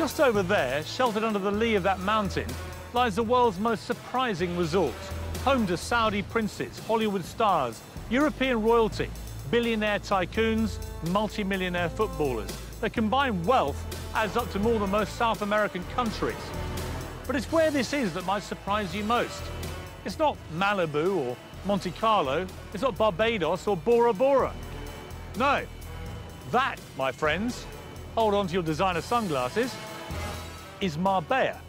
Just over there, sheltered under the lee of that mountain, lies the world's most surprising resort, home to Saudi princes, Hollywood stars, European royalty, billionaire tycoons, multi-millionaire footballers. Their combined wealth adds up to more than most South American countries. But it's where this is that might surprise you most. It's not Malibu or Monte Carlo. It's not Barbados or Bora Bora. No. That, my friends, hold on to your designer sunglasses, is Marbella.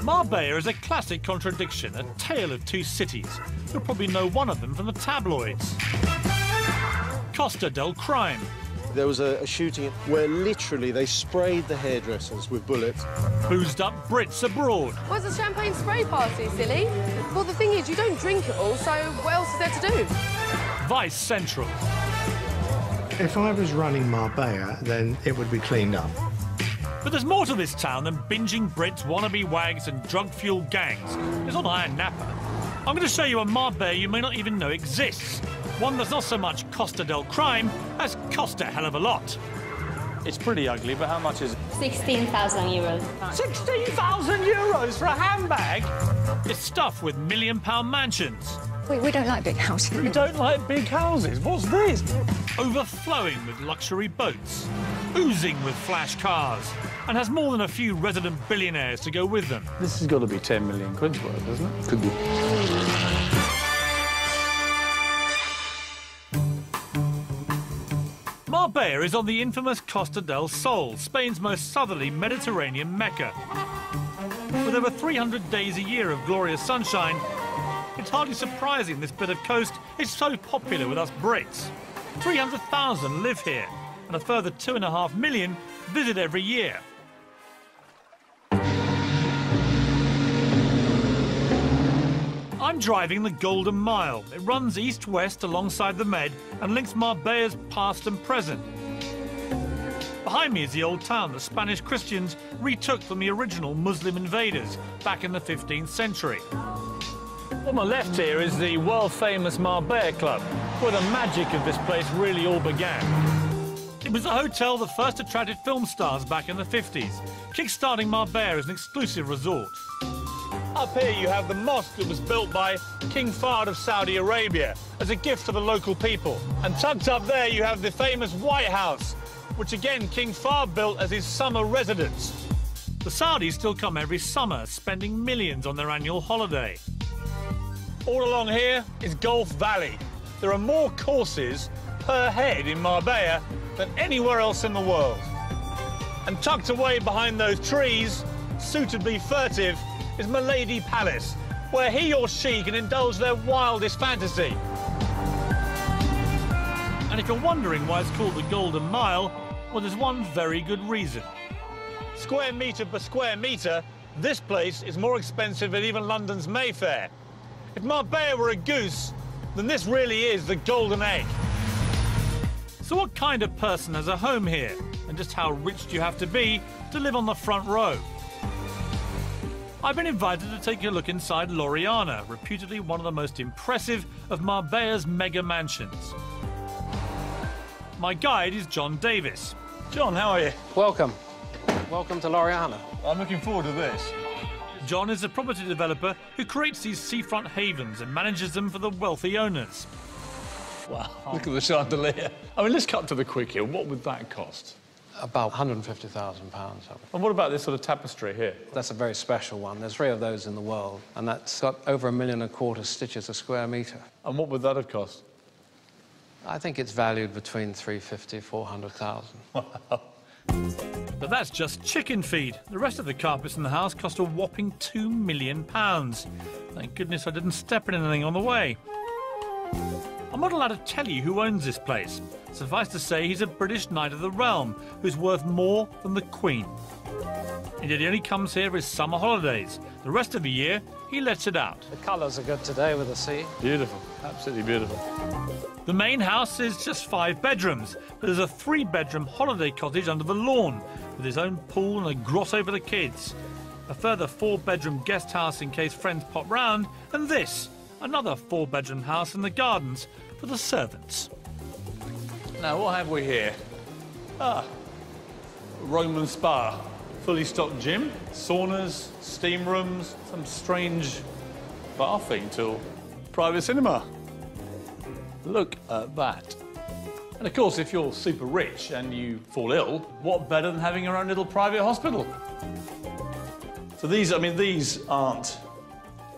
Marbella is a classic contradiction, a tale of two cities. You'll probably know one of them from the tabloids. Costa del Crime. There was a shooting where literally they sprayed the hairdressers with bullets. Boozed up Brits abroad. Where's the champagne spray party, silly? Well, the thing is, you don't drink it all, so what else is there to do? Vice Central. If I was running Marbella, then it would be cleaned up. But there's more to this town than binging Brits, wannabe wags and drug-fueled gangs. It's not Iron Napa. I'm going to show you a Marbella you may not even know exists. One that's not so much Costa del Crime as cost a hell of a lot. It's pretty ugly, but how much is it? 16,000 euros. 16,000 euros for a handbag? It's stuffed with million-pound mansions. We don't like big houses. You don't like big houses? What's this? Overflowing with luxury boats, oozing with flash cars, and has more than a few resident billionaires to go with them. This has got to be 10 million quid's worth, isn't it? Could be. Marbella is on the infamous Costa del Sol, Spain's most southerly Mediterranean Mecca. With over 300 days a year of glorious sunshine, it's hardly surprising this bit of coast is so popular with us Brits. 300,000 live here, and a further 2.5 million visit every year. I'm driving the Golden Mile. It runs east-west alongside the Med and links Marbella's past and present. Behind me is the old town that Spanish Christians retook from the original Muslim invaders back in the 15th century. On my left here is the world-famous Marbella Club, where the magic of this place really all began. It was the hotel that first attracted film stars back in the 50s, kick-starting Marbella as an exclusive resort. Up here you have the mosque that was built by King Fahd of Saudi Arabia as a gift to the local people. And tucked up there you have the famous White House, which again King Fahd built as his summer residence. The Saudis still come every summer, spending millions on their annual holiday. All along here is Gulf Valley. There are more courses per head in Marbella than anywhere else in the world. And tucked away behind those trees, suitably furtive, is Milady Palace, where he or she can indulge their wildest fantasy. And if you're wondering why it's called the Golden Mile, well, there's one very good reason. Square metre per square metre, this place is more expensive than even London's Mayfair. If Marbella were a goose, then this really is the golden egg. So what kind of person has a home here? And just how rich do you have to be to live on the front row? I've been invited to take a look inside L'Oriana, reputedly one of the most impressive of Marbella's mega mansions. My guide is John Davis. John, how are you? Welcome. Welcome to L'Oriana. I'm looking forward to this. John is a property developer who creates these seafront havens and manages them for the wealthy owners. Wow, look at the chandelier. I mean, let's cut to the quick here. What would that cost? About £150,000. And what about this sort of tapestry here? That's a very special one. There's 3 of those in the world, and that's got over 1.25 million stitches a square metre. And what would that have cost? I think it's valued between 350,000 and 400,000. Wow. But that's just chicken feed. The rest of the carpets in the house cost a whopping £2 million. Thank goodness I didn't step in anything on the way. On not allowed to tell you who owns this place. Suffice to say, he's a British knight of the realm who's worth more than the Queen. Indeed, he only comes here for his summer holidays. The rest of the year, he lets it out. The colours are good today with the sea. Beautiful, absolutely beautiful. The main house is just 5 bedrooms, but there's a 3-bedroom holiday cottage under the lawn, with his own pool and a grotto for the kids. A further 4-bedroom guest house in case friends pop round, and this, another 4-bedroom house in the gardens for the servants. Now, what have we here? Roman spa. Fully stocked gym, saunas, steam rooms, some strange bathing tool. Private cinema. Look at that. And of course, if you're super rich and you fall ill, what better than having your own little private hospital? So these aren't,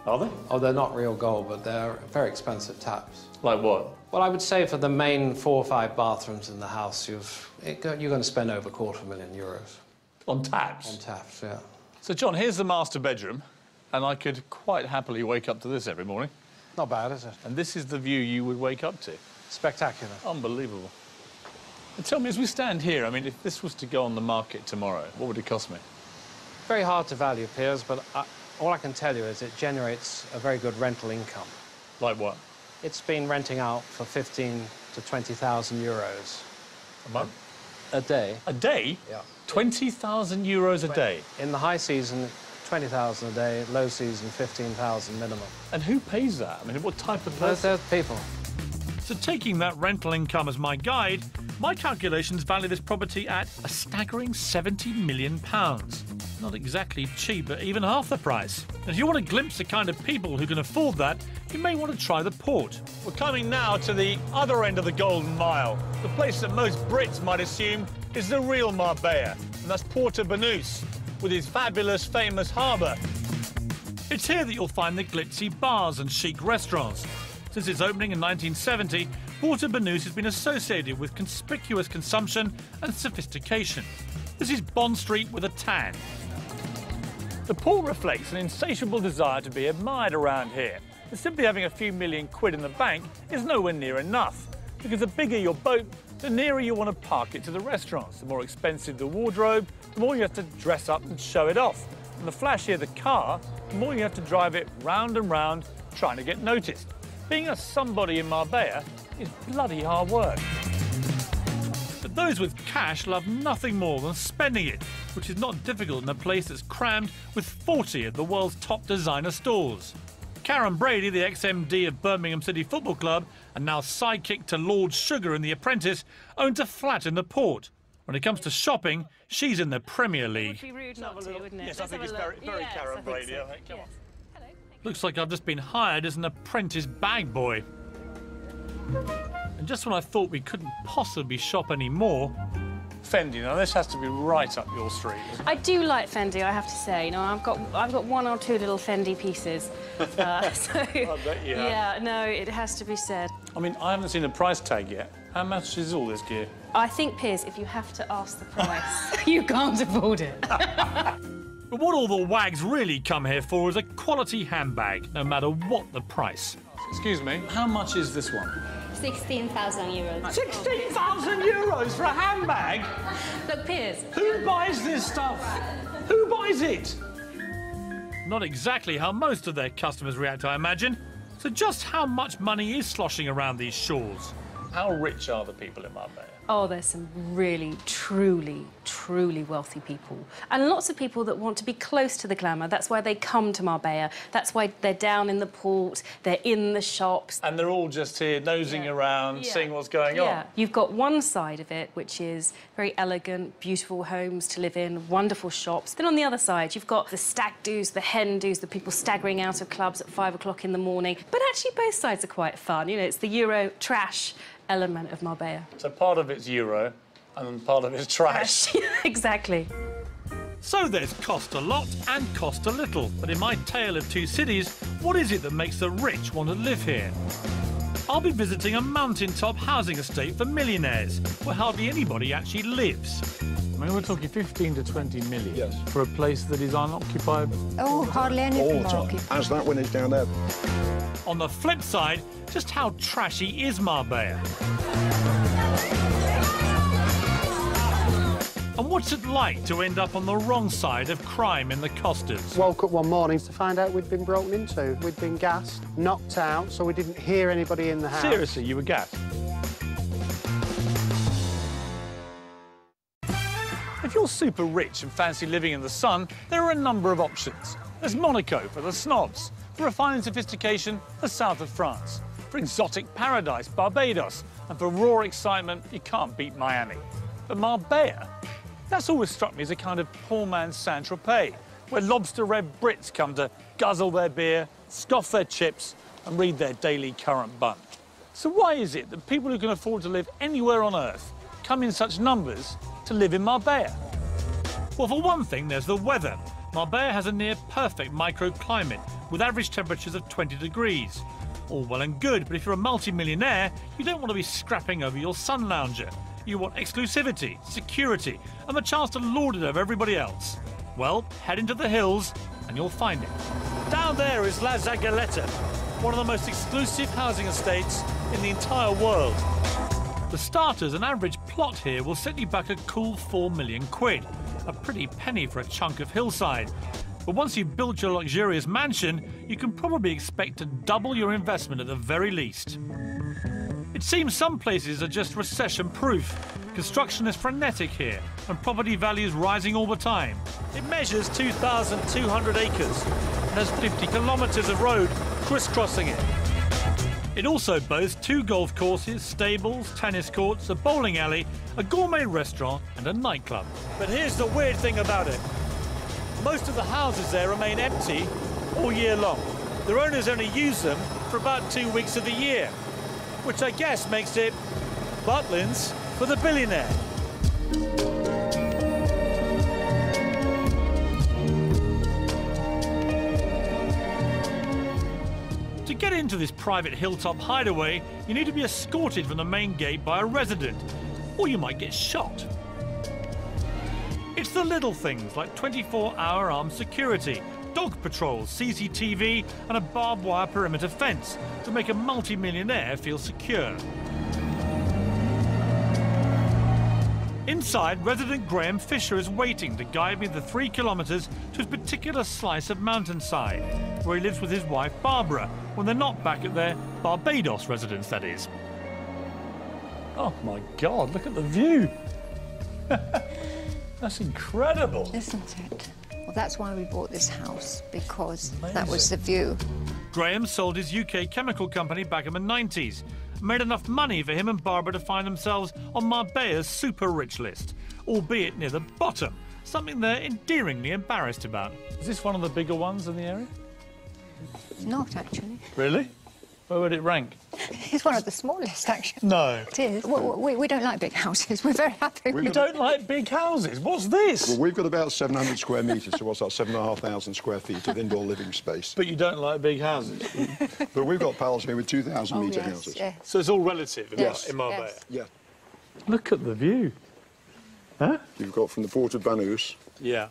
are they? Oh, they're not real gold, but they're very expensive taps. Like what? Well, I would say for the main 4 or 5 bathrooms in the house, you're going to spend over €250,000. On taps? On taps, yeah. So, John, here's the master bedroom, and I could quite happily wake up to this every morning. Not bad, is it? And this is the view you would wake up to. Spectacular. Unbelievable. And tell me, as we stand here, I mean, if this was to go on the market tomorrow, what would it cost me? Very hard to value, Piers, but all I can tell you is it generates a very good rental income. Like what? It's been renting out for 15,000 to 20,000 euros. A month? A day. A day? Yeah. 20,000 euros a day? In the high season, 20,000 a day, low season, 15,000 minimum. And who pays that? I mean, what type of person? There's people. So taking that rental income as my guide, my calculations value this property at a staggering £70 million. Not exactly cheap, but even half the price. And if you want a glimpse of the kind of people who can afford that, you may want to try the port. We're coming now to the other end of the Golden Mile, the place that most Brits might assume is the real Marbella, and that's Porto Banús, with its fabulous, famous harbour. It's here that you'll find the glitzy bars and chic restaurants. Since its opening in 1970, Porto Banús has been associated with conspicuous consumption and sophistication. This is Bond Street with a tan. The port reflects an insatiable desire to be admired around here. And simply having a few million quid in the bank is nowhere near enough, because the bigger your boat, the nearer you want to park it to the restaurants. The more expensive the wardrobe, the more you have to dress up and show it off. And the flashier the car, the more you have to drive it round and round, trying to get noticed. Being a somebody in Marbella is bloody hard work. But those with cash love nothing more than spending it, which is not difficult in a place that's crammed with 40 of the world's top designer stores. Karen Brady, the ex-MD of Birmingham City Football Club and now sidekick to Lord Sugar in The Apprentice, owns a flat in the port. When it comes to shopping, she's in the Premier League. It would be rude not to, wouldn't it? Yes, I think it's very Yes, Karen I think Brady. so. I think. Come on. Hello. Looks like I've just been hired as an apprentice bag boy. And just when I thought we couldn't possibly shop anymore... Fendi, now this has to be right up your street. I do like Fendi, I have to say. You know, I've got 1 or 2 little Fendi pieces. So, I bet you have. Yeah, no, it has to be said. I mean, I haven't seen a price tag yet. How much is all this gear? I think, Piers, if you have to ask the price, you can't afford it. But what all the wags really come here for is a quality handbag, no matter what the price. Excuse me, how much is this one? 16,000 euros. 16,000 euros for a handbag? Look, Piers. Who buys this stuff? Who buys it? Not exactly how most of their customers react, I imagine. So just how much money is sloshing around these shores? How rich are the people in Marbella? Oh, there's some really, truly wealthy people. And lots of people that want to be close to the glamour. That's why they come to Marbella. That's why they're down in the port, they're in the shops. And they're all just here nosing around, seeing what's going on. You've got one side of it, which is very elegant, beautiful homes to live in, wonderful shops. Then on the other side, you've got the stag do's, the hen do's, the people staggering out of clubs at 5 o'clock in the morning. But actually, both sides are quite fun. You know, it's the Euro trash element of Marbella. So part of it's Euro and part of it's trash. Exactly. So there's cost a lot and cost a little. But in my tale of 2 cities, what is it that makes the rich want to live here? I'll be visiting a mountaintop housing estate for millionaires, where hardly anybody actually lives. I mean, we're talking 15 to 20 million Yes. for a place that is unoccupied. Oh, hardly any All of the them are time. occupied. As that one is down there. On the flip side, just how trashy is Marbella? And what's it like to end up on the wrong side of crime in the Costas? Woke up one morning to find out we'd been broken into. We'd been gassed, knocked out, so we didn't hear anybody in the house. Seriously, you were gassed? If you're super rich and fancy living in the sun, there are a number of options. There's Monaco for the snobs, for refined sophistication, the south of France, for exotic paradise, Barbados, and for raw excitement, you can't beat Miami. But Marbella, that's always struck me as a kind of poor man's Saint-Tropez, where lobster-red Brits come to guzzle their beer, scoff their chips, and read their daily current bun. So why is it that people who can afford to live anywhere on Earth come in such numbers to live in Marbella? Well, for one thing, there's the weather. Marbella has a near-perfect microclimate, with average temperatures of 20 degrees. All well and good, but if you're a multi-millionaire, you don't want to be scrapping over your sun lounger. You want exclusivity, security, and the chance to lord it over everybody else. Well, head into the hills, and you'll find it. Down there is La Zagaleta, one of the most exclusive housing estates in the entire world. For starters, an average plot here will set you back a cool 4 million quid. A pretty penny for a chunk of hillside. But once you've built your luxurious mansion, you can probably expect to double your investment at the very least. It seems some places are just recession-proof. Construction is frenetic here, and property values rising all the time. It measures 2,200 acres and has 50 kilometres of road crisscrossing it. It also boasts 2 golf courses, stables, tennis courts, a bowling alley, a gourmet restaurant and a nightclub. But here's the weird thing about it. Most of the houses there remain empty all year long. Their owners only use them for about 2 weeks of the year, which I guess makes it Butlins for the billionaire. To get into this private hilltop hideaway, you need to be escorted from the main gate by a resident, or you might get shot. It's the little things like 24-hour armed security, dog patrols, CCTV, and a barbed wire perimeter fence to make a multi-millionaire feel secure. Inside, resident Graham Fisher is waiting to guide me the 3 kilometres to his particular slice of mountainside, where he lives with his wife Barbara, when they're not back at their Barbados residence, that is. Oh my God, look at the view. That's incredible. Isn't it? Well, that's why we bought this house, because that was the view. Graham sold his UK chemical company back in the 90s. Made enough money for him and Barbara to find themselves on Marbella's super rich list, albeit near the bottom, something they're endearingly embarrassed about. Is this one of the bigger ones in the area? It's not, actually. Really? Where would it rank? It's one of the smallest, actually. No. It is. We don't like big houses. We're very happy. You don't like big houses? What's this? Well, we've got about 700 square metres, so what's that, 7,500 square feet of indoor living space. But you don't like big houses? But we've got pals here with 2,000-metre houses. Yes. So it's all relative in Marbella? Yes. Yeah. Look at the view. Huh? You've got from the port of Banús, Yeah.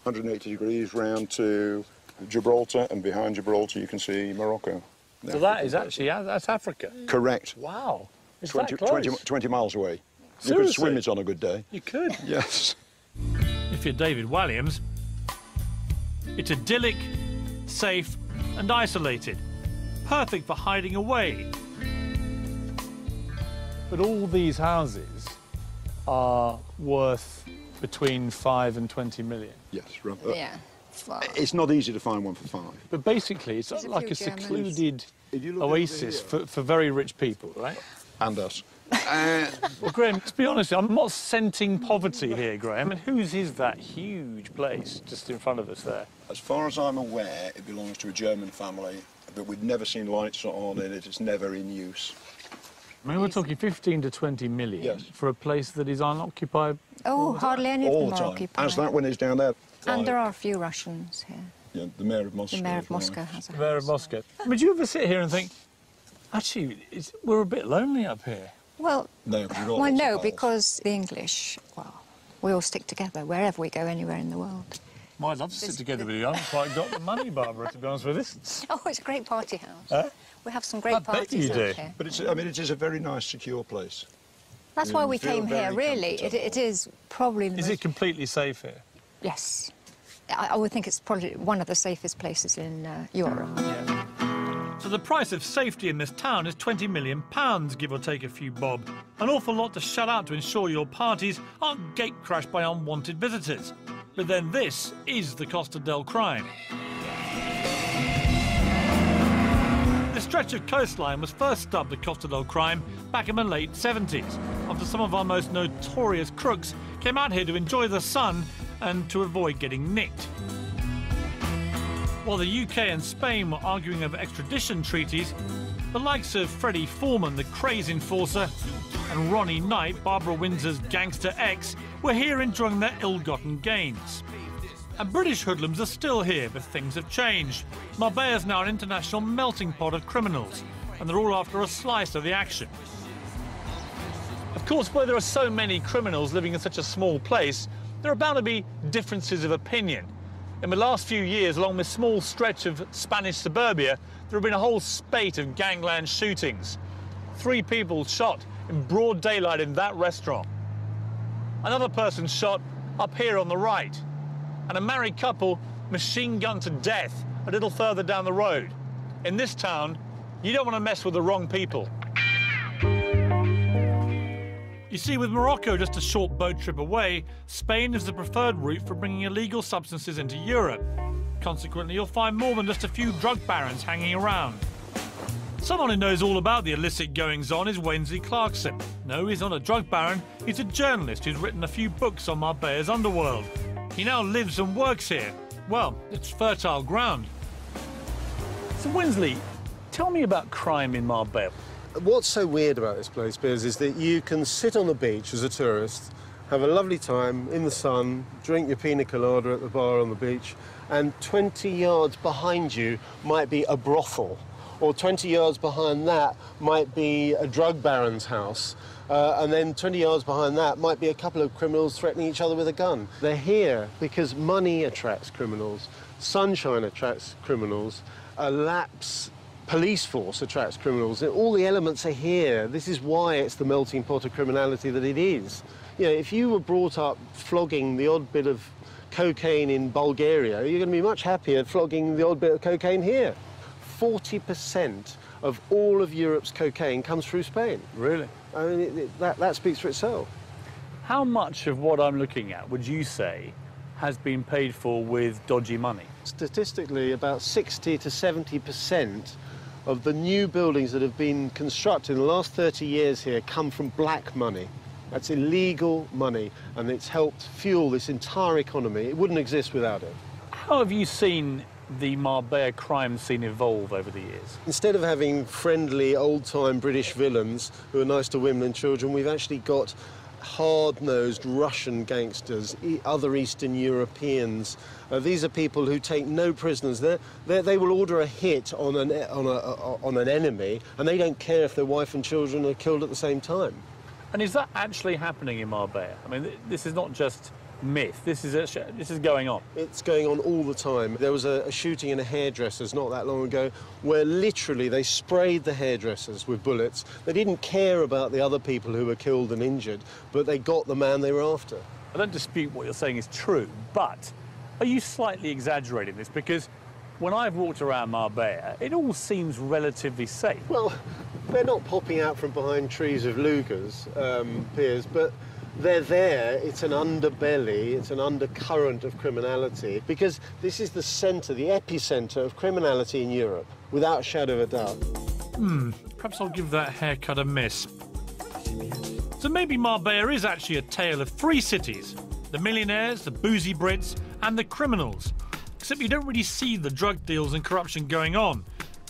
180 degrees round to Gibraltar, and behind Gibraltar you can see Morocco. So that is actually, that's Africa? Correct. Wow. It's 20 miles away. Seriously? You could swim it on a good day. You could. Yes. If you're David Walliams, it's idyllic, safe and isolated. Perfect for hiding away. But all these houses are worth between 5 and 20 million. Yes. Right. Yeah. Well, It's not easy to find one for 5. But basically, it's There's a like few a secluded If you look over oasis here- for very rich people, right? And us. Well, Graham, to be honest, I'm not scenting poverty here, Graham. And whose is that huge place just in front of us there? As far as I'm aware, it belongs to a German family, but we've never seen lights on in it. It's never in use. I mean, we're talking 15 to 20 million Yes. for a place that is unoccupied. oh, hardly any of All them the are time. occupied. As that one is down there. And there are a few Russians here. Yeah, the mayor of Moscow. The mayor of as well. Moscow has a house. Mayor of Moscow. Would you ever sit here and think, actually, we're a bit lonely up here? Well, No, we've got well, lots of no, pals. because the English, well, We all stick together wherever we go, anywhere in the world. Well, I'd love to sit together with you. I haven't quite got the money, Barbara, to be honest with you. Oh, it's a great party house. Huh? We have some great parties out here. But it's, I mean, it is a very nice, secure place. That's why we came here, really. It is probably the Is it completely safe here? Yes. I would think it's probably one of the safest places in Europe. Yeah. So the price of safety in this town is £20 million, give or take a few bob. An awful lot to shut out to ensure your parties aren't gate-crashed by unwanted visitors. But then this is the Costa del Crime. The stretch of coastline was first dubbed the Costa del Crime back in the late 70s, after some of our most notorious crooks came out here to enjoy the sun and to avoid getting nicked. While the UK and Spain were arguing over extradition treaties, the likes of Freddie Foreman, the craze enforcer, and Ronnie Knight, Barbara Windsor's gangster ex, were here enjoying their ill-gotten gains. And British hoodlums are still here, but things have changed. Marbella is now an international melting pot of criminals, and they're all after a slice of the action. Of course, where there are so many criminals living in such a small place, there are bound to be differences of opinion. In the last few years, along this small stretch of Spanish suburbia, there have been a whole spate of gangland shootings. 3 people shot in broad daylight in that restaurant. Another person shot up here on the right. And a married couple machine gunned to death a little further down the road. In this town, you don't want to mess with the wrong people. You see, with Morocco just a short boat trip away, Spain is the preferred route for bringing illegal substances into Europe. Consequently, you'll find more than just a few drug barons hanging around. Someone who knows all about the illicit goings-on is Wensley Clarkson. No, he's not a drug baron, he's a journalist who's written a few books on Marbella's underworld. He now lives and works here. Well, it's fertile ground. So, Wensley, tell me about crime in Marbella. What's so weird about this place, Piers, is that you can sit on the beach as a tourist, have a lovely time in the sun, drink your pina colada at the bar on the beach, and 20 yards behind you might be a brothel, or 20 yards behind that might be a drug baron's house. And then 20 yards behind that might be a couple of criminals threatening each other with a gun. They're here because money attracts criminals, sunshine attracts criminals, a lapse police force attracts criminals. All the elements are here. This is why it's the melting pot of criminality that it is. You know, if you were brought up flogging the odd bit of cocaine in Bulgaria, you're going to be much happier flogging the odd bit of cocaine here. 40% of all of Europe's cocaine comes through Spain. Really? I mean, that speaks for itself. How much of what I'm looking at would you say has been paid for with dodgy money? Statistically, about 60 to 70% of the new buildings that have been constructed in the last 30 years here come from black money. That's illegal money, and it's helped fuel this entire economy. It wouldn't exist without it. How have you seen the Marbella crime scene evolve over the years? Instead of having friendly, old-time British villains who are nice to women and children, we've actually got hard-nosed Russian gangsters, other Eastern Europeans. These are people who take no prisoners. They will order a hit on an enemy, and they don't care if their wife and children are killed at the same time. And is that actually happening in Marbella? I mean, this is not just myth. This is going on. It's going on all the time. There was a shooting in a hairdresser's not that long ago where literally they sprayed the hairdressers with bullets. They didn't care about the other people who were killed and injured, but they got the man they were after. I don't dispute what you're saying is true, but are you slightly exaggerating this? Because when I've walked around Marbella, it all seems relatively safe. Well, they're not popping out from behind trees of Lugers, Piers, but they're there. It's an underbelly, it's an undercurrent of criminality, because this is the centre, the epicentre of criminality in Europe, without a shadow of a doubt. Perhaps I'll give that haircut a miss. So maybe Marbella is actually a tale of 3 cities: the millionaires, the boozy Brits, and the criminals. Except you don't really see the drug deals and corruption going on.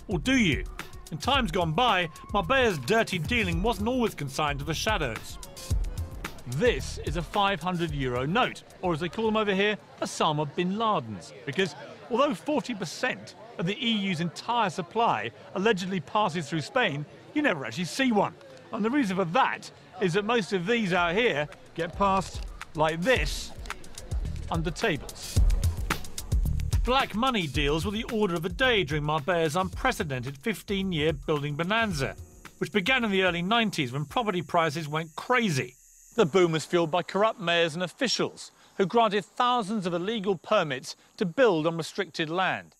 Or do you? In times gone by, Marbella's dirty dealing wasn't always consigned to the shadows. This is a €500 note, or as they call them over here, Osama bin Laden's. Because although 40% of the EU's entire supply allegedly passes through Spain, you never actually see one. And the reason for that is that most of these out here get passed like this, under tables. Black money deals were the order of the day during Marbella's unprecedented 15-year building bonanza, which began in the early 90s when property prices went crazy. The boom was fueled by corrupt mayors and officials who granted thousands of illegal permits to build on restricted land.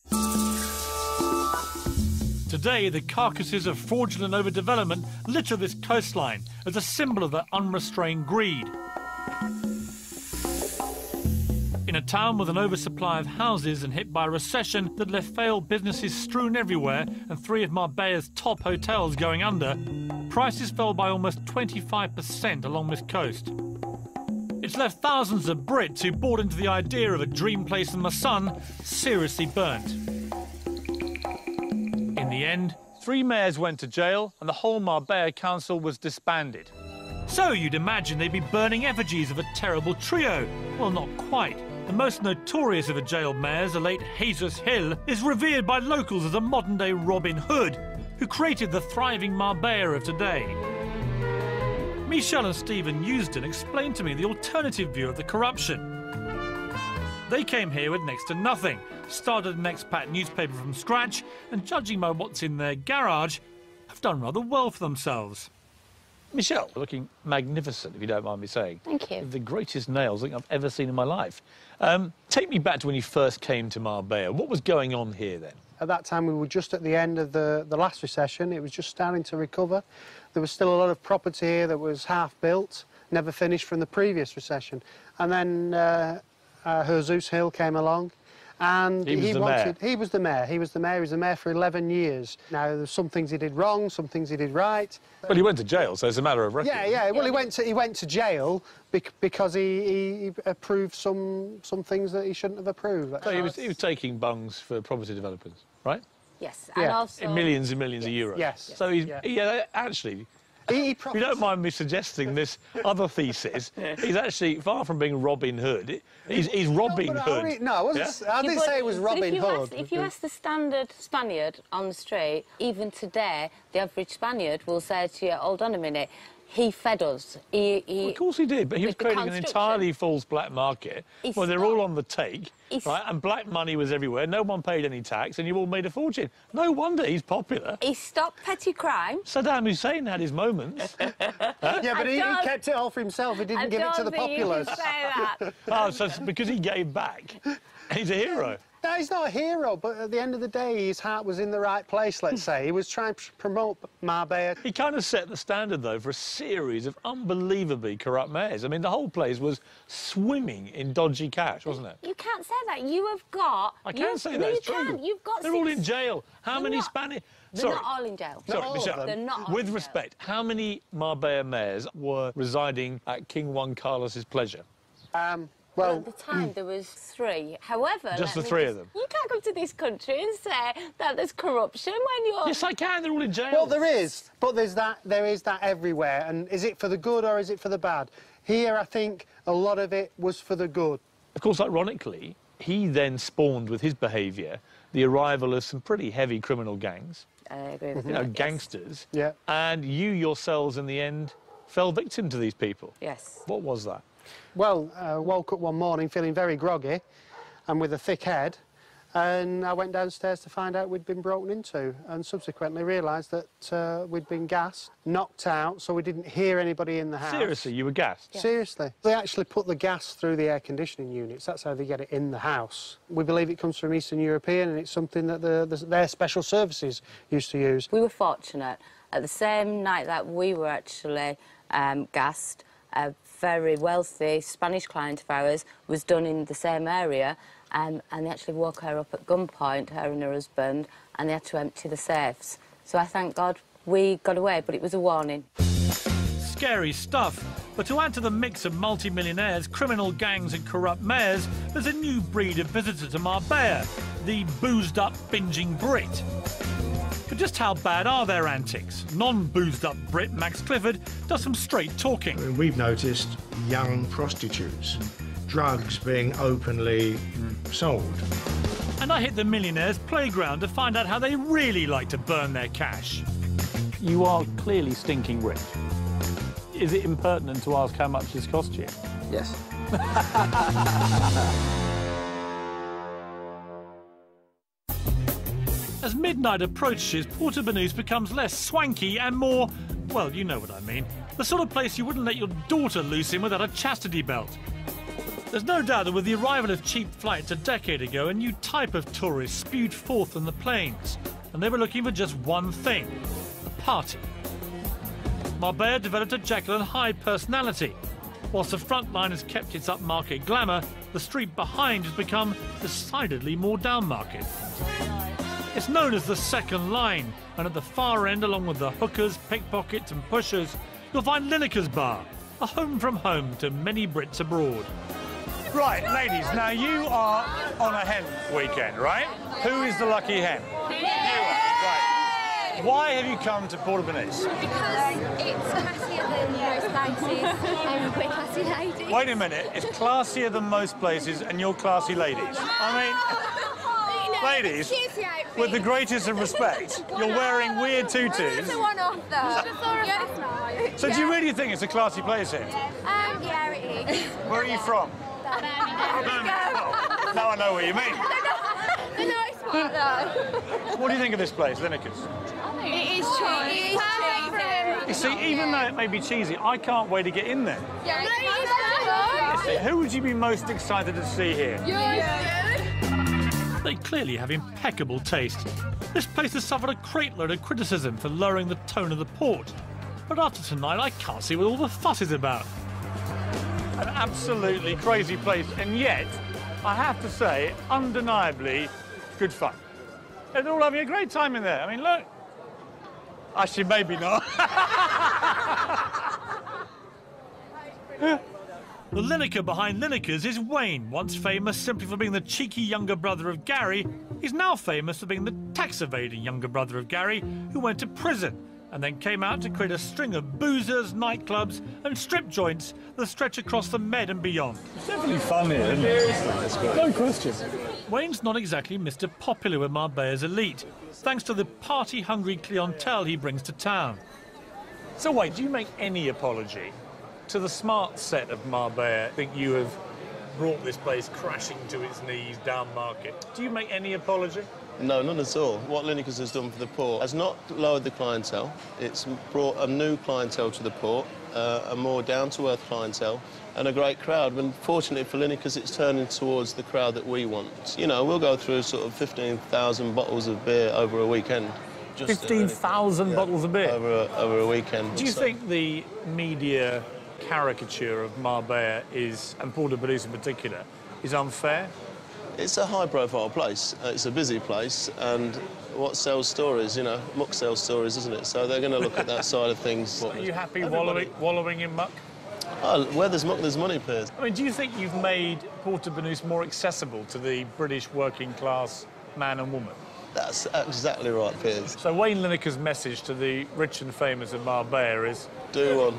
Today, the carcasses of fraudulent overdevelopment litter this coastline as a symbol of their unrestrained greed. In a town with an oversupply of houses and hit by a recession that left failed businesses strewn everywhere and 3 of Marbella's top hotels going under, prices fell by almost 25% along this coast. It's left thousands of Brits who bought into the idea of a dream place in the sun seriously burnt. In the end, 3 mayors went to jail and the whole Marbella council was disbanded. So you'd imagine they'd be burning effigies of a terrible trio. Well, not quite. The most notorious of the jailed mayors, the late Jesus Hill, is revered by locals as a modern-day Robin Hood, who created the thriving Marbella of today. Michelle and Stephen Eusden explained to me the alternative view of the corruption. They came here with next to nothing, started an expat newspaper from scratch, and judging by what's in their garage, have done rather well for themselves. Michelle, looking magnificent, if you don't mind me saying. Thank you. The greatest nails I think I've ever seen in my life. Take me back to when you first came to Marbella. What was going on here then? At that time, we were just at the end of the last recession. It was just starting to recover. There was still a lot of property here that was half-built, never finished from the previous recession. And then Jesus Hill came along, and he was the mayor. He was the mayor. He was the mayor for 11 years. Now, there's some things he did wrong, some things he did right. Well, he went to jail, so it's a matter of record. Yeah. Well, he went to jail because he approved some things that he shouldn't have approved. So he was taking bungs for property developers, right? Yes, and also... In millions and millions of euros. Yes. So actually... If you don't mind me suggesting this other thesis, he's actually, far from being Robin Hood, he's Robin Hood. No, I didn't say it was Robin Hood. If you ask the standard Spaniard on the street, even today, the average Spaniard will say to you, hold on a minute, he fed us. Well, of course he did, but he was creating an entirely false black market where they're all on the take, right? And black money was everywhere. No one paid any tax, and you all made a fortune. No wonder he's popular. He stopped petty crime. Saddam Hussein had his moments. Yeah, but he kept it all for himself. He didn't give it to the populace. I don't think you can say that. Oh, so it's because he gave back. He's a hero. No, he's not a hero, but at the end of the day, his heart was in the right place, let's say. He was trying to promote Marbella. He kind of set the standard, though, for a series of unbelievably corrupt mayors. I mean, the whole place was swimming in dodgy cash, wasn't it? You can't say that. You have got... I can't say that, it's true. You've got... They're all in jail. How many Spanish... They're not all in jail. Sorry, Michelle. They're not all with respect, how many Marbella mayors were residing at King Juan Carlos's pleasure? Well, at the time, there was 3. However... Just the 3 of them? You can't come to this country and say that there's corruption when you're... Yes, I can. They're all in jail. Well, there is. But there is that everywhere. And is it for the good or is it for the bad? Here, I think a lot of it was for the good. Of course, ironically, he then spawned with his behaviour the arrival of some pretty heavy criminal gangs. I agree with you. Gangsters. Yeah. And you yourselves, in the end, fell victim to these people. Yes. What was that? Well, I woke up one morning feeling very groggy and with a thick head, and I went downstairs to find out we'd been broken into, and subsequently realised that we'd been gassed, knocked out, so we didn't hear anybody in the house. Seriously, you were gassed? Yes. Seriously. They actually put the gas through the air conditioning units. That's how they get it in the house. We believe it comes from Eastern European, and it's something that their special services used to use. We were fortunate. At the same night that we were actually gassed, a very wealthy Spanish client of ours was done in the same area, and they actually woke her up at gunpoint, her and her husband, and they had to empty the safes. So I thank God we got away, but it was a warning. Scary stuff. But to add to the mix of multi-millionaires, criminal gangs and corrupt mayors, there's a new breed of visitor to Marbella, the boozed-up, binging Brit. But just how bad are their antics? Non-boozed-up Brit Max Clifford does some straight talking. I mean, we've noticed young prostitutes, drugs being openly sold. And I hit the millionaires' playground to find out how they really like to burn their cash. You are clearly stinking rich. Is it impertinent to ask how much this cost you? Yes. As midnight approaches, Porto Banús becomes less swanky and more, well, you know what I mean. The sort of place you wouldn't let your daughter loose in without a chastity belt. There's no doubt that with the arrival of cheap flights a decade ago, a new type of tourist spewed forth on the plains, and they were looking for just one thing: a party. Marbella developed a Jekyll and Hyde personality. Whilst the front line has kept its upmarket glamour, the street behind has become decidedly more downmarket. It's known as the second line, and at the far end, along with the hookers, pickpockets and pushers, you'll find Lineker's Bar, a home from home to many Brits abroad. Right, ladies, now you are on a hen weekend, right? Who is the lucky hen? You are, right. Why have you come to Porto Banús? Because it's classier than most places and we're classy ladies. Wait a minute, it's classier than most places and you're classy ladies. Ladies, with the greatest of respect, you're wearing weird tutus. It's a one-off, though. So do you really think it's a classy place here? Yeah, it is. Where are you from? Now I know what you mean. The nice part, though. What do you think of this place, Lineker's? It is cheap. It is cheap. You see, even though it may be cheesy, I can't wait to get in there. Yeah, Who would you be most excited to see here? They clearly have impeccable taste. This place has suffered a crate load of criticism for lowering the tone of the port. But after tonight, I can't see what all the fuss is about. An absolutely crazy place, and yet, I have to say, undeniably good fun. They're all having a great time in there. I mean, look. Actually, maybe not. The Lineker behind Lineker's is Wayne, once famous simply for being the cheeky younger brother of Gary. He's now famous for being the tax-evading younger brother of Gary, who went to prison and then came out to create a string of boozers, nightclubs and strip joints that stretch across the Med and beyond. It's definitely fun here, isn't it? No question. Wayne's not exactly Mr. Popular with Marbella's elite, thanks to the party-hungry clientele he brings to town. So wait, do you make any apology to the smart set of Marbella? I think you have brought this place crashing to its knees down market. Do you make any apology? No, none at all. What Lineker's has done for the port has not lowered the clientele. It's brought a new clientele to the port, a more down-to-earth clientele, and a great crowd. And fortunately for Lineker's, it's turning towards the crowd that we want. You know, we'll go through sort of 15,000 bottles of beer over a weekend. 15,000 bottles of beer? Over a weekend. Do you think the media caricature of Marbella is, and Porto Banús in particular, is unfair? It's a high-profile place. It's a busy place, and what sells stories, you know, muck sells stories, isn't it? So they're going to look at that side of things. Are you happy wallowing in muck? Oh, where there's muck, there's money, Piers. I mean, do you think you've made Porto Banús more accessible to the British working-class man and woman? That's exactly right, Piers. So Wayne Lineker's message to the rich and famous of Marbella is... Do one.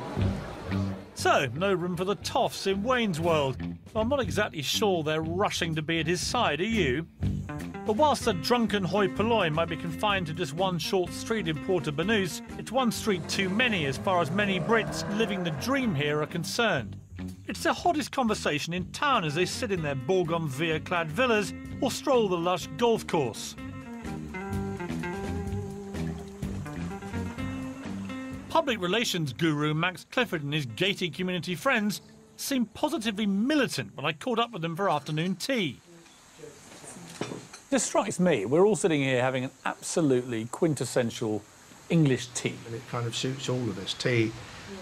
So, no room for the toffs in Wayne's world. I'm not exactly sure they're rushing to be at his side, are you? But whilst the drunken hoi polloi might be confined to just one short street in Porto Banús, it's one street too many as far as many Brits living the dream here are concerned. It's the hottest conversation in town as they sit in their bougainvillea-clad villas or stroll the lush golf course. Public relations guru Max Clifford and his gated community friends seemed positively militant when I caught up with them for afternoon tea. This strikes me, we're all sitting here having an absolutely quintessential English tea. And it kind of suits all of us. Tea,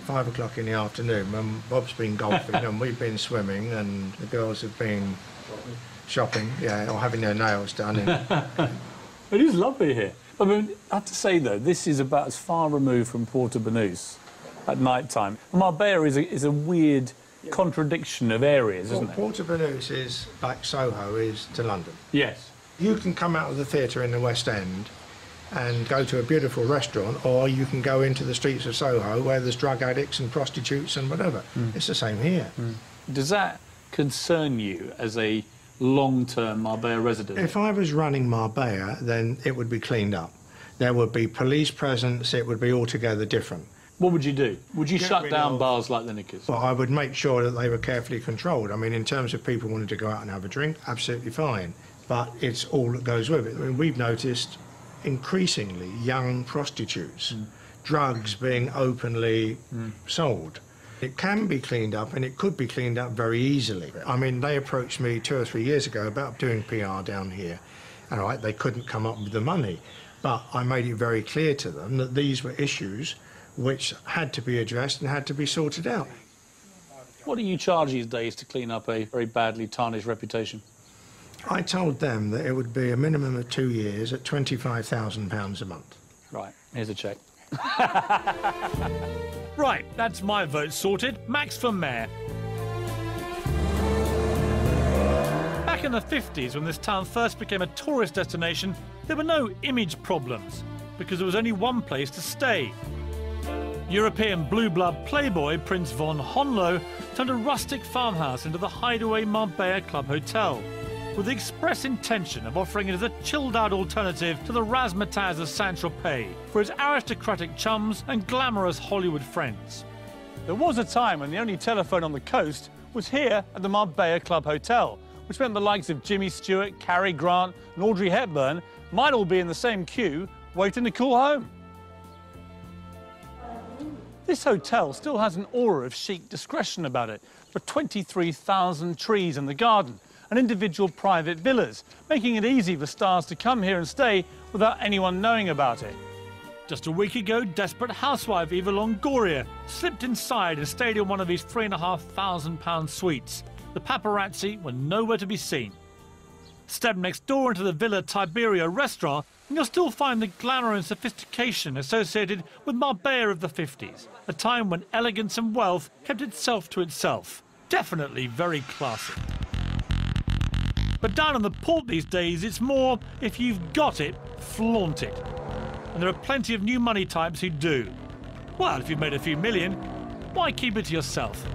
5 o'clock in the afternoon, when Bob's been golfing and we've been swimming and the girls have been shopping, yeah, or having their nails done. It is lovely here. I mean, I have to say, though, this is about as far removed from Porto Banús at night time. Marbella is a weird contradiction of areas, isn't it? Porto Banús is like Soho is to London. Yes. You can come out of the theatre in the West End and go to a beautiful restaurant, or you can go into the streets of Soho where there's drug addicts and prostitutes and whatever. It's the same here. Does that concern you as a long-term Marbella resident? If I was running Marbella, then it would be cleaned up. There would be police presence, it would be altogether different. What would you do? Would you Get shut rid down of- bars like Lineker's? Well, I would make sure that they were carefully controlled. I mean, in terms of people wanting to go out and have a drink, absolutely fine. But it's all that goes with it. I mean, we've noticed increasingly young prostitutes, drugs being openly sold. It can be cleaned up, and it could be cleaned up very easily. I mean, they approached me 2 or 3 years ago about doing PR down here. And all right, they couldn't come up with the money. But I made it very clear to them that these were issues which had to be addressed and had to be sorted out. What do you charge these days to clean up a very badly tarnished reputation? I told them that it would be a minimum of 2 years at £25,000 a month. Right, here's a cheque. Right, that's my vote sorted. Max for mayor. Back in the 50s, when this town first became a tourist destination, there were no image problems, because there was only one place to stay. European blue blood playboy Prince von Honlo turned a rustic farmhouse into the hideaway Marbella Club Hotel, with the express intention of offering it as a chilled-out alternative to the razzmatazz of Saint-Tropez for its aristocratic chums and glamorous Hollywood friends. There was a time when the only telephone on the coast was here at the Marbella Club Hotel, which meant the likes of Jimmy Stewart, Cary Grant and Audrey Hepburn might all be in the same queue waiting to call home. This hotel still has an aura of chic discretion about it, with 23,000 trees in the garden and individual private villas, making it easy for stars to come here and stay without anyone knowing about it. Just a week ago, desperate housewife Eva Longoria slipped inside and stayed in one of his £3,500 suites. The paparazzi were nowhere to be seen. Step next door into the Villa Tiberia restaurant and you'll still find the glamour and sophistication associated with Marbella of the 50s, a time when elegance and wealth kept itself to itself. Definitely very classy. But down on the port these days, it's more, if you've got it, flaunt it. And there are plenty of new money types who do. Well, if you've made a few million, why keep it to yourself?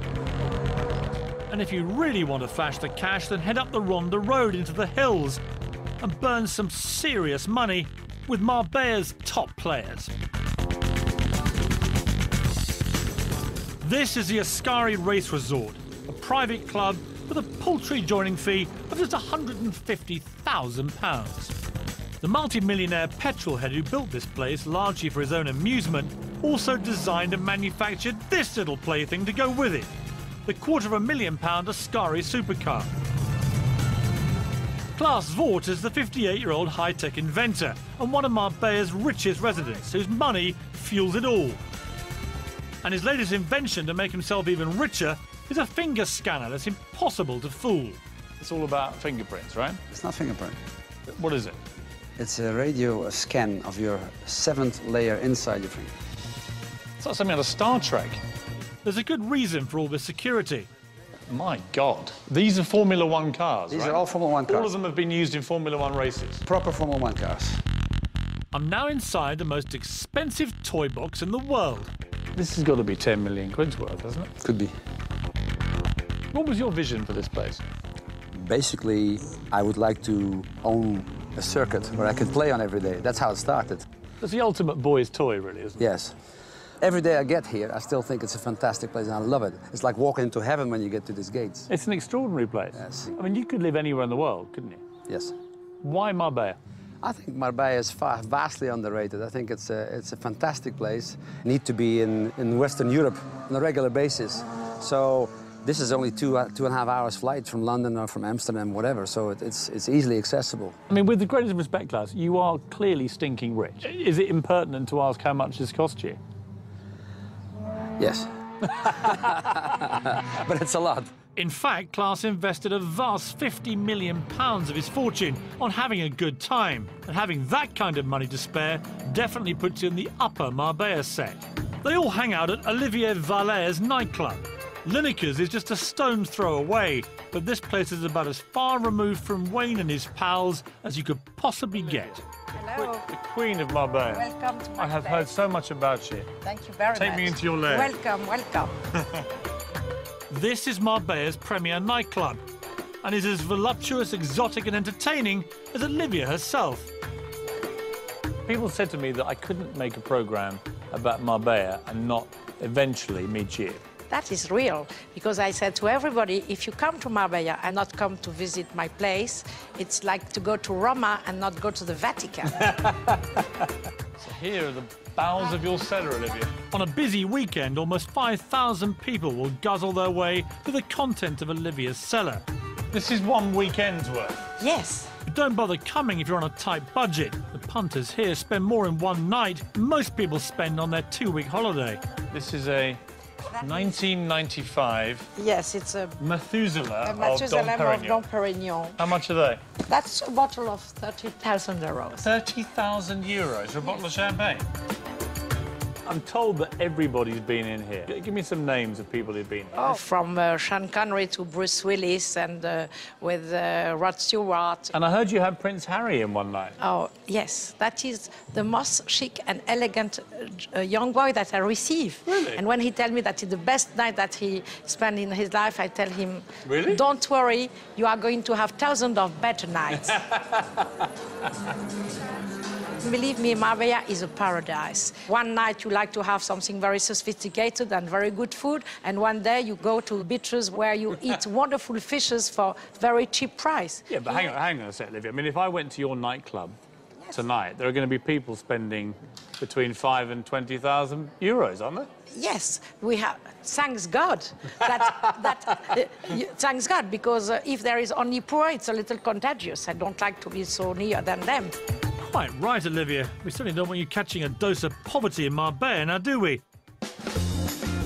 And if you really want to flash the cash, then head up the Ronda Road into the hills and burn some serious money with Marbella's top players. This is the Ascari Race Resort, a private club with a paltry joining fee of just £150,000. The multi-millionaire petrolhead who built this place largely for his own amusement also designed and manufactured this little plaything to go with it, the £250,000 Ascari supercar. Klaus Vort is the 58-year-old high-tech inventor and one of Marbella's richest residents, whose money fuels it all. And his latest invention to make himself even richer is a finger scanner that's impossible to fool. It's all about fingerprints, right? It's not fingerprint. What is it? It's a radio scan of your 7th layer inside your finger. It's like something out of Star Trek. There's a good reason for all this security. My God. These are Formula One cars, These right? are all Formula One cars. All of them have been used in Formula One races. Proper Formula One cars. I'm now inside the most expensive toy box in the world. This has got to be 10 million quid's worth, hasn't it? Could be. What was your vision for this place? Basically, I would like to own a circuit where I could play on every day. That's how it started. It's the ultimate boy's toy, really, isn't it? Yes. Every day I get here, I still think it's a fantastic place and I love it. It's like walking into heaven when you get to these gates. It's an extraordinary place. Yes. I mean, you could live anywhere in the world, couldn't you? Yes. Why Marbella? I think Marbella is vastly underrated. I think it's a fantastic place. Need to be in Western Europe on a regular basis. So this is only 2.5 hours flight from London or from Amsterdam, whatever. So it's easily accessible. I mean, with the greatest respect, Klaus, you are clearly stinking rich. Is it impertinent to ask how much this cost you? Yes. But it's a lot. In fact, Klaus invested a vast £50 million of his fortune on having a good time. And having that kind of money to spare definitely puts you in the upper Marbella set. They all hang out at Olivier Vallet's nightclub. Lineker's is just a stone's throw away, but this place is about as far removed from Wayne and his pals as you could possibly get. Hello. The Queen of Marbella. Welcome to Marbella. I have heard so much about you. Thank you very much. Take me into your lair. Welcome, welcome. This is Marbella's premier nightclub, and is as voluptuous, exotic and entertaining as Olivia herself. People said to me that I couldn't make a programme about Marbella and not eventually meet you? That is real, because I said to everybody, if you come to Marbella and not come to visit my place, it's like to go to Roma and not go to the Vatican. So here are the bowels of your cellar, Olivia. On a busy weekend, almost 5,000 people will guzzle their way through the content of Olivia's cellar. This is one weekend's worth. Yes. But don't bother coming if you're on a tight budget. The punters here spend more in one night than most people spend on their 2-week holiday. This is a 1995. Yes, it's a Methuselah, of Dom Perignon. How much are they? That's a bottle of 30,000 euros. 30,000 euros for a bottle of champagne? I'm told that everybody's been in here. Give me some names of people who've been here. Oh, from Sean Connery to Bruce Willis and with Rod Stewart. And I heard you had Prince Harry in one night. Oh, yes. That is the most chic and elegant young boy that I receive. Really? And when he tells me that it's the best night that he spent in his life, I tell him, really? Don't worry, you are going to have thousands of better nights. Believe me, Marbella is a paradise. One night you like to have something very sophisticated and very good food, and one day you go to beaches where you eat wonderful fishes for very cheap price. Yeah, but hang on a sec, Olivia. I mean, if I went to your nightclub tonight, there are going to be people spending between 5,000 and 20,000 euros, aren't there? Yes, we have. Thanks God. Thanks God, because if there is only poor, it's a little contagious. I don't like to be so near than them. Quite right, Olivia. We certainly don't want you catching a dose of poverty in Marbella, now do we?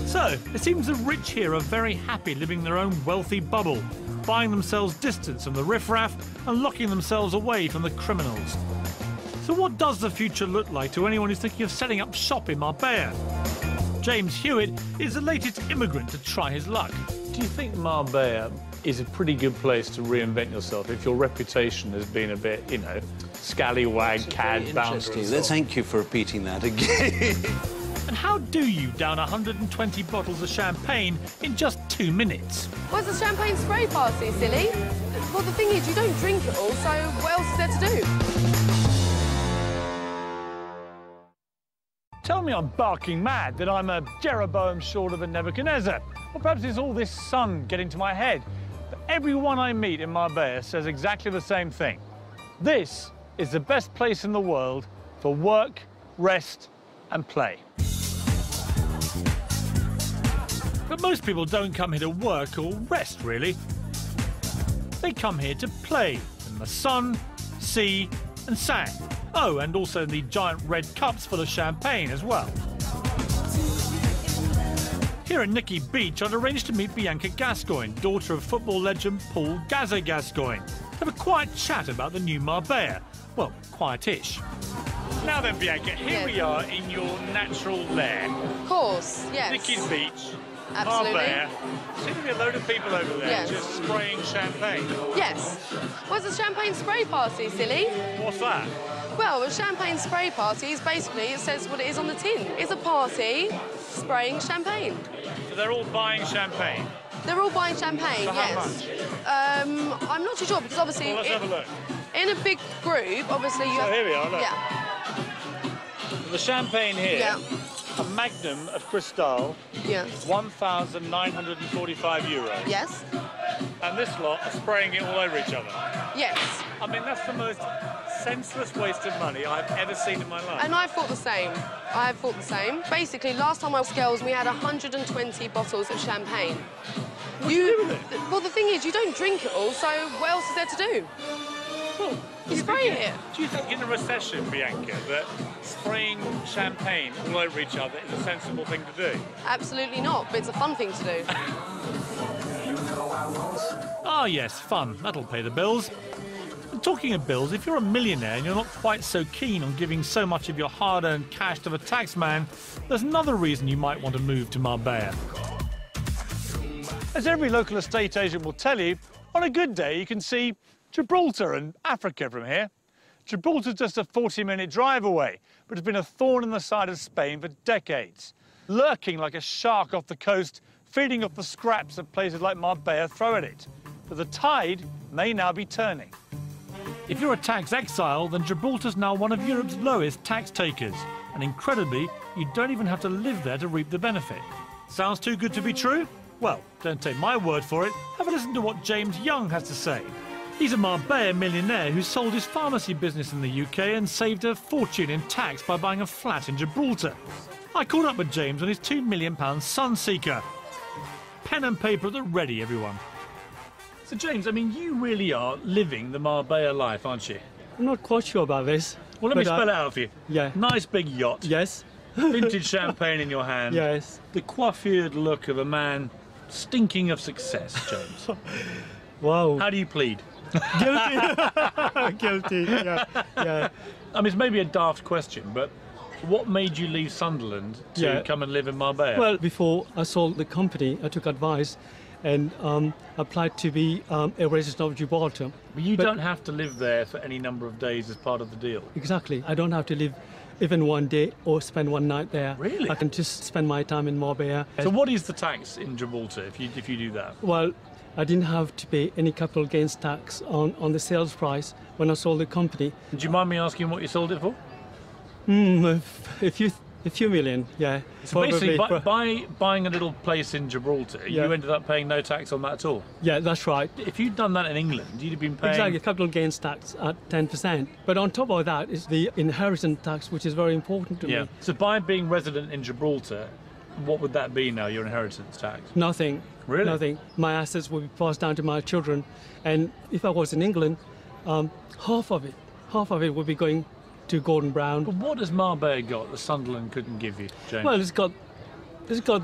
So, it seems the rich here are very happy living their own wealthy bubble, buying themselves distance from the riffraff and locking themselves away from the criminals. So what does the future look like to anyone who's thinking of setting up shop in Marbella? James Hewitt is the latest immigrant to try his luck. Do you think Marbella is a pretty good place to reinvent yourself if your reputation has been a bit, you know, scallywag, cad, bounder? Thank you for repeating that again. And how do you down 120 bottles of champagne in just 2 minutes? Well, it's a champagne spray party, silly. Well, the thing is, you don't drink it all, so what else is there to do? Tell me I'm barking mad, that I'm a Jeroboam short of a Nebuchadnezzar. Or perhaps it's all this sun getting to my head. But everyone I meet in Marbella says exactly the same thing. This is the best place in the world for work, rest and play. But most people don't come here to work or rest, really. They come here to play in the sun, sea and sand. Oh, and also the giant red cups full of champagne as well. Here at Nicky Beach, I'd arranged to meet Bianca Gascoigne, daughter of football legend Paul Gazza Gascoigne, to have a quiet chat about the new Marbella. Well, quietish. Now then, Bianca, here we are in your natural lair. Of course, yes. Nicky's Beach. Absolutely. Marbella. Seems to be a load of people over there just spraying champagne. Yes. Well, it's a champagne spray party, silly. What's that? Well, a champagne spray party is basically, it says what it is on the tin. It's a party spraying champagne. So they're all buying champagne? They're all buying champagne, So yes. How much? I'm not too sure, because obviously... Well, let's have a look. In a big group, obviously you So have... here we are, look. Yeah. The champagne here, Yeah. a Magnum of Cristal, Yeah. 1,945 euros. Yes. And this lot are spraying it all over each other. Yes. I mean, that's the most senseless waste of money I've ever seen in my life. And I thought the same. I thought the same. Basically, last time I was girls, we had 120 bottles of champagne. What do you do with it? Well, the thing is, you don't drink it all, so what else is there to do? Well, you spray it. Do you think in a recession, Bianca, that spraying champagne all over each other is a sensible thing to do? Absolutely not, but it's a fun thing to do. Ah, yes, fun. That'll pay the bills. And talking of bills, if you're a millionaire and you're not quite so keen on giving so much of your hard-earned cash to the taxman, there's another reason you might want to move to Marbella. As every local estate agent will tell you, on a good day you can see Gibraltar and Africa from here. Gibraltar's just a 40-minute drive away, but it's been a thorn in the side of Spain for decades. Lurking like a shark off the coast, feeding off the scraps that places like Marbella throw at it. But the tide may now be turning. If you're a tax exile, then Gibraltar's now one of Europe's lowest tax takers. And incredibly, you don't even have to live there to reap the benefit. Sounds too good to be true? Well, don't take my word for it. Have a listen to what James Young has to say. He's a Marbella millionaire who sold his pharmacy business in the UK and saved a fortune in tax by buying a flat in Gibraltar. I caught up with James on his £2 million Sunseeker. Pen and paper at the ready, everyone. So, James, I mean, you really are living the Marbella life, aren't you? I'm not quite sure about this. Well, let me spell it out for you. Yeah. Nice big yacht. Yes. Vintage champagne in your hand. Yes. The coiffured look of a man stinking of success, James. Wow. How do you plead? Guilty. Guilty, yeah. Yeah. I mean, it's maybe a daft question, but what made you leave Sunderland to come and live in Marbella? Well, before I sold the company, I took advice and applied to be a resident of Gibraltar. But you don't have to live there for any number of days as part of the deal. Exactly. I don't have to live even one day or spend one night there. Really? I can just spend my time in Marbella. So what is the tax in Gibraltar if you do that? Well, I didn't have to pay any capital gains tax on the sales price when I sold the company. Do you mind me asking what you sold it for? A few million, yeah. So basically, by buying a little place in Gibraltar, you ended up paying no tax on that at all? Yeah, that's right. If you'd done that in England, you'd have been paying... Exactly, capital gains tax at 10%. But on top of that is the inheritance tax, which is very important to me. So by being resident in Gibraltar, what would that be now, your inheritance tax? Nothing. Really? Nothing. My assets will be passed down to my children. And if I was in England, half of it would be going to Gordon Brown. But what has Marbella got that Sunderland couldn't give you, James? Well, it's got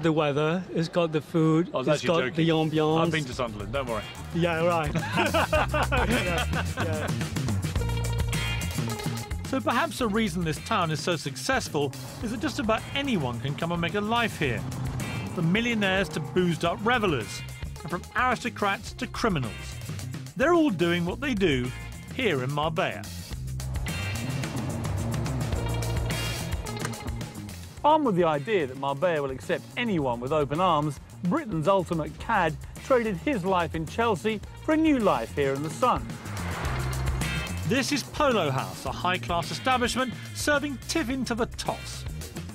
the weather, it's got the food, I was it's got joking. the ambiance. I've been to Sunderland, don't worry. Yeah, right. yeah. So perhaps the reason this town is so successful is that just about anyone can come and make a life here. From millionaires to boozed-up revellers, and from aristocrats to criminals. They're all doing what they do here in Marbella. Armed with the idea that Marbella will accept anyone with open arms, Britain's ultimate cad traded his life in Chelsea for a new life here in the sun. This is Polo House, a high-class establishment serving tiffin to the toss.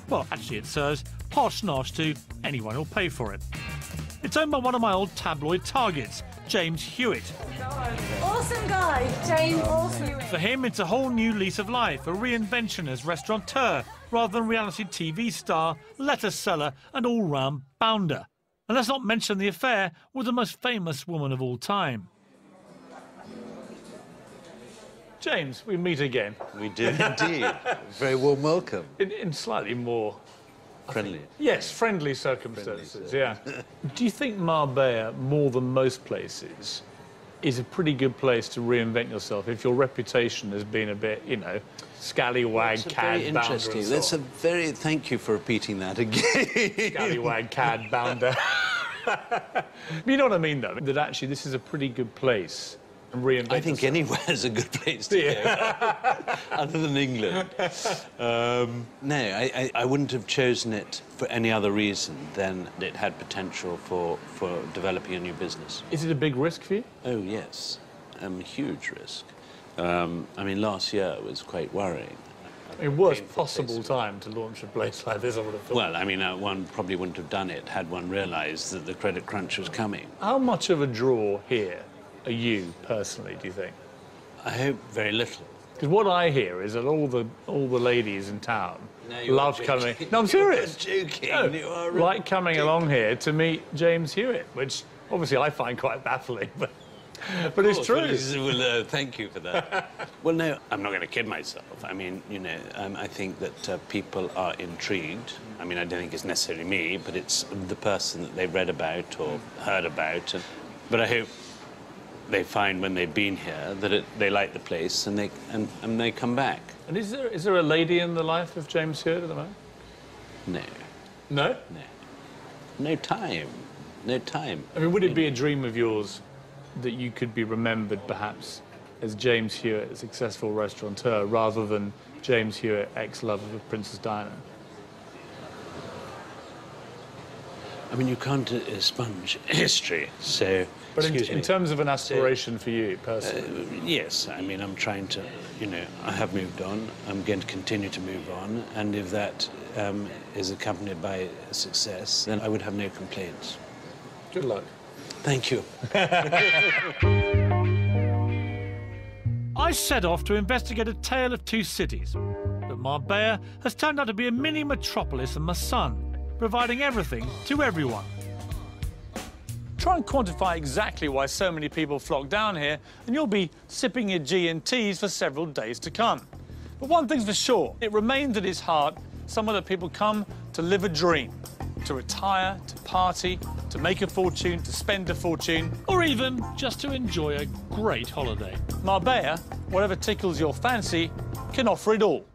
Well, actually it serves posh nosh to anyone who'll pay for it. It's owned by one of my old tabloid targets, James Hewitt. Awesome guy, James Awesome. For him, it's a whole new lease of life, a reinvention as restaurateur, rather than reality TV star, lettuce seller and all-round bounder. And let's not mention the affair with the most famous woman of all time. James, we meet again. We do indeed. Very warm welcome. In slightly more... Friendly. Yes, friendly circumstances, yeah. Do you think Marbella, more than most places, is a pretty good place to reinvent yourself if your reputation has been a bit, you know, scallywag, cad, very bounder interesting. and That's so a very... Thank you for repeating that again. Scallywag, cad, bounder. You know what I mean, though? That actually this is a pretty good place and reinvent I think anywhere is a good place to go, other than England. No, I wouldn't have chosen it for any other reason than it had potential for developing a new business. Is it a big risk for you? Oh, yes. A huge risk. I mean, last year was quite worrying. A worst possible time to launch a place like this, I would have thought. Well, I mean, one probably wouldn't have done it had one realised that the credit crunch was coming. How much of a draw here are you, personally, do you think? I hope very little. Because what I hear is that all the ladies in town No, you're love joking. coming... No, I'm serious. You're joking. No, You are like coming along here to meet James Hewitt, which obviously I find quite baffling, but it's true. Well, thank you for that. Well, no, I'm not going to kid myself. I mean, you know, I think that people are intrigued. I mean, I don't think it's necessarily me, but it's the person that they've read about or heard about. But I hope they find when they've been here that they like the place and they come back. And is there a lady in the life of James Hewitt at the moment? No. No? No. No time. No time. I mean, would it be a dream of yours that you could be remembered, perhaps, as James Hewitt, a successful restaurateur, rather than James Hewitt, ex-lover of Princess Diana? I mean, you can't sponge history, so... But in terms of an aspiration for you, personally? Yes, I mean, I'm trying to, you know, I have moved on. I'm going to continue to move on. And if that is accompanied by success, then I would have no complaints. Good luck. Thank you. I set off to investigate a tale of two cities, but Marbella has turned out to be a mini metropolis in my son, providing everything to everyone. Try and quantify exactly why so many people flock down here, and you'll be sipping your G&Ts for several days to come. But one thing's for sure, it remains at his heart somewhere that people come to live a dream, to retire, to party, to make a fortune, to spend a fortune, or even just to enjoy a great holiday. Marbella, whatever tickles your fancy, can offer it all.